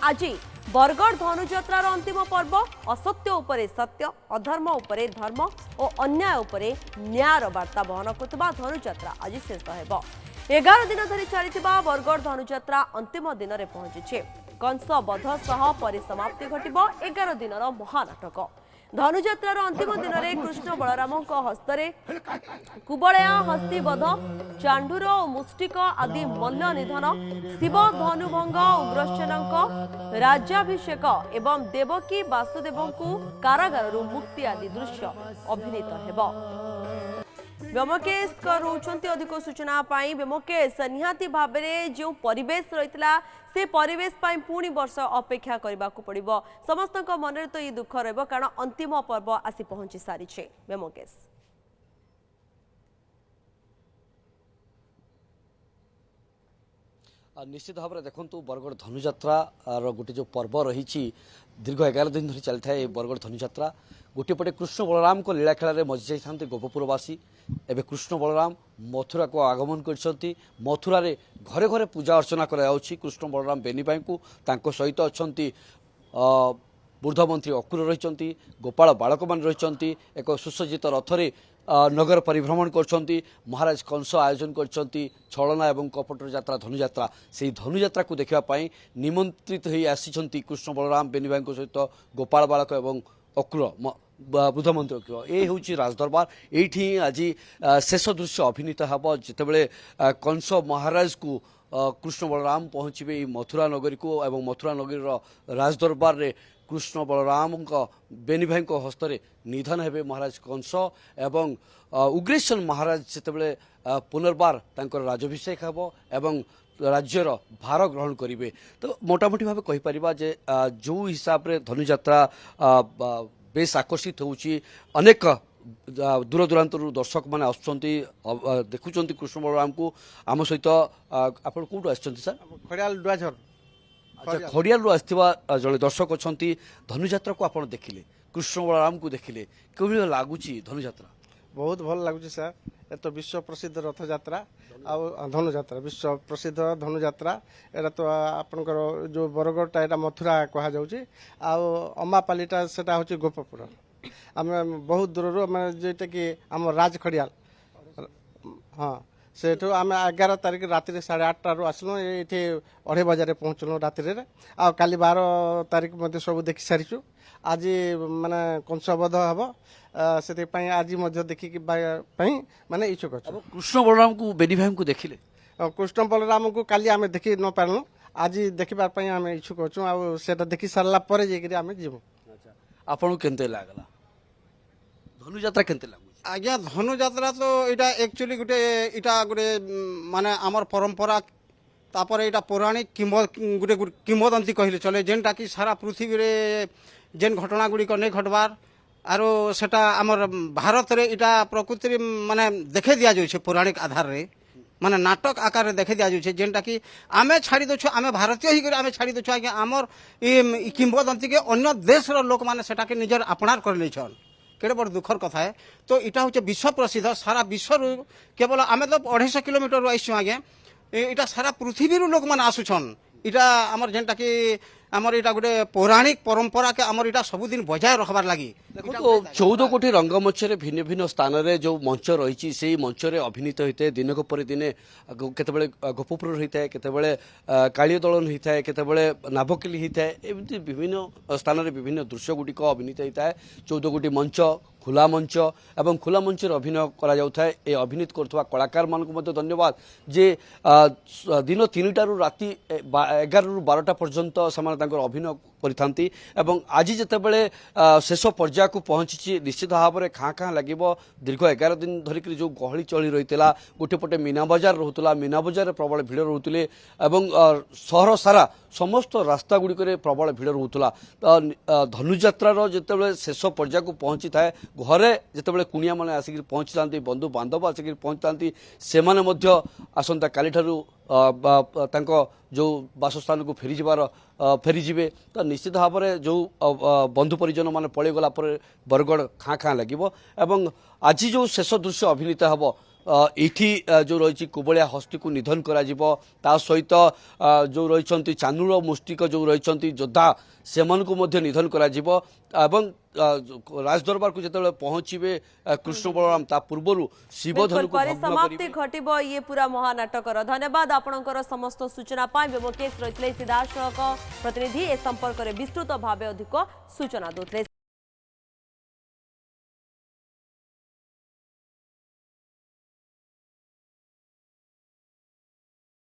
आज बरगढ़ धनुजात्रार अंतिम पर्व असत्य उपरे सत्य अधर्म उपरे धर्म और अन्याय उपरे न्यायर वार्ता बहन करुवा धनुजात्रा आज शेष हो 11 दिन धरी चली बरगढ़ धनुजात्रा अंतिम दिन में पहुंची कंस बध सह परिसमाप्ति घटिब 11 दिन महानाटक धनुजात्रार अंतिम दिन में कृष्ण बलराम हस्तरे कुबलया हस्तीबध चांडूर और मुष्टिक आदि मल्ल निधन शिव धनुभंग उग्रसेन राज्याभिषेक एवं देवकी वासुदेव को कारागार मुक्ति आदि दृश्य अभिनीत हेब। व्योमकेश रोचंती अधिक सूचना पाई व्योमकेश निहाती भाव जो परिवेश रही से परिवेश पाई पुणी वर्ष अपेक्षा करने को पड़ो समस्त मन तो ये दुख रहा कारण अंतिम पर्व आसी पहुंची सारी व्योमकेश निश्चित भाव में देखु बरगढ़ धनुजात्रार गोटे जो पर्व रही दीर्घ 11 दिन धरी चली था बरगढ़ धनुजात्रा गोटे पटे कृष्ण बलराम को लीला खेल में मजी जाते गोपपुरवासी एवं कृष्ण बलराम मथुरा को आगमन कर मथुरा रे घरे घरे पूजा अर्चना कृष्ण बलराम बेनी भाई को सहित अच्छा वृद्ध मंत्री अकुर रही गोपाल बालक मान रही एक सुसज्जित रथरे नगर परिभ्रमण कर महाराज कंस आयोजन कर छलना एवं कपटर यात्रा धनुजात्रा से धनुजात्रा को देखापी निमंत्रित हो आसी कृष्ण बलराम बेनी भाई सहित गोपाल बालक एवं अकुर वृद्ध मंत्री अकुर ये हूँ राजदरबार ये आज शेष दृश्य अभिनीत हम जितेबले कंस महाराज को कृष्ण बलराम पहुँचे मथुरा नगरी को एवं मथुरा नगरी राजदरबार रे कृष्ण बलराम बेनी भाई हस्तरे निधन हेबे महाराज कंस एवं उग्रेशन महाराज जितेबले पुनर्बार तांकर राजाभिषेक हेबो एवं राज्यर भार ग्रहण करेंगे तो मोटामोटी भाव कहीपर जे जो हिसाब से धनुजात्रा बेस आकर्षित होची अनेक दूर दूरांत दर्शक मैंने आसुँच देखुं कृष्ण बलराम को आम सहित आप कौटू आसर खड़ियाल डुआझर अच्छा खड़ियालू आसवा जड़े दर्शक अच्छा धनुजात्रा को आप देखिले कृष्ण बलराम को देखिले कि लगुच धनुजात्रा बहुत भल लगुच सर ये तो विश्व प्रसिद्ध रथ यात्रा आ धनुजात्रा विश्व प्रसिद्ध धनुजात्रा एटा तो आपनकर जो बरगढ़टा एटा मथुरा कहा जाउची आ अमापालीटा सेटा होची गोपपुर आम बहुत दूर मैं जेटा कि आम राज खड़ियाल हाँ सेठू आम 11 तारिख राति 8:30 आसलु ये 2:30 बजे पहुँचलु राति आ काली 12 तारिख मध्य सब देखि सारीचु आज माने कंसबध हम से आज देखिक माने इच्छुक अच्छे कृष्ण बलराम को बेनी भाई को देखिले कृष्ण बलराम को काली आम देखी न पारलु आज देखापी आम इच्छुक अच्छु आ देखी सारा पर जाम जीवु आपन केनते लागला धनुजात्रा केनते लागु आज्ञा धनुजात्रा तो यहाँ एक्चुअली गोटे इटा गोटे माने आमर परंपरा तापर यहाँ पौराणिक गोटे किंवदंती कहले चले जेनटा कि सारा पृथ्वी रे जेन घटना गुड़िक नहीं घटबार आरो सेटा आमर भारत रे इटा प्रकृति माने देखे दिया जाए पौराणिक आधार रे माने नाटक आकार देखे दिया जाए जेनटा कि आमे छाड़ी दछु आमे भारतीय ही आमे छाड़ी दछु आज्ञा आमर ई किंवदंती के अन्य देश रो लोक माने सेटा के निजर अपनार कर ले छन केड़े बड़ दुखर कथा है तो इटा हूँ विश्व प्रसिद्ध सारा विश्व केवल आम तो 250 किलोमीटर आईसु आज्ञा इटा सारा पृथ्वी लोक मैंने आसुछन इटा आमर जेनटा कि आमर इटा गोटे पौराणिक परंपरा के आमर इटा सबुदिन बजाय रखबार लगी देखो 14 कोटी रंगमंच भिन्न भिन्न स्थान में जो मंच रही से मंच अभिनीत होता है दिन पर दिन केतबेले गोपपुर होता है केतबेले कालिय दलन होता है केतबेले नाभकेली होता है एमती विभिन्न स्थान में विभिन्न दृश्य गुड़िक अभिनीत होता है 14 कोटी मंच खुला मंच एवं खुला मंच अभिनय करा जाउथाय ए अभिनीत करथवा कलाकार मान को धन्यवाद जे दिन 3टारू राति 11 ରୁ 12ଟା पर्यंत समान तांकर अभिनय करिथांती एवं आज जेतेबेले शेष पर्याय को पहुंची निश्चित भाव में खाँ खाँ लगे दीर्घ 11 दिन धरिक जो गहली चली रही गोटे पटे मीना बजार रोला मीना बजार प्रबल भिड़ रोते एवं सहर सारा समस्त रास्ता गुड़िक प्रबल भिड़ रोला धनुजात्रार जितेबाला शेष पर्याय को पहुंची थाए घरे जितेबाला कुणिया मैंने आसिक पहुंची था बंधु बांधव आसिक पहुंची था आसंता काली ठारू जो बासस्थान को फेरीजे तो निश्चित भाव में जो बंधु परिजन मैंने पलैगला बरगढ़ खाँ खाँ लगे आज जो शेष दृश्य अभिनीत हम ଏଇଠି ଯେଉଁ ରହିଛି କୁବଳିଆ ହସ୍ତୀକୁ ନିଧନ କରାଯିବ ତା ସହିତ ଯେଉଁ ରହିଛନ୍ତି ଚାନୁଳ ମୁଷ୍ଟିକ ଯେଉଁ ରହିଛନ୍ତି ଯୋଦ୍ଧା ସେମାନଙ୍କୁ ମଧ୍ୟ ନିଧନ କରାଯିବ ଏବଂ ରାଜଦରବାରକୁ ଯେତେବେଳେ ପହଞ୍ଚିବେ କୃଷ୍ଣ ବଳରାମ ତା ପୂର୍ବରୁ ଶିବଧନୁକୁ ଭଗ୍ନ परिसमाप्ति କରିବେ। घटिब ये पूरा महानाटकर धन्यवाद आपणकर समस्त सूचना पाई ब्योमकेश रही सीधासख प्रतिनिधि ए संपर्क में विस्तृत भाव अधिक सूचना दूसरे।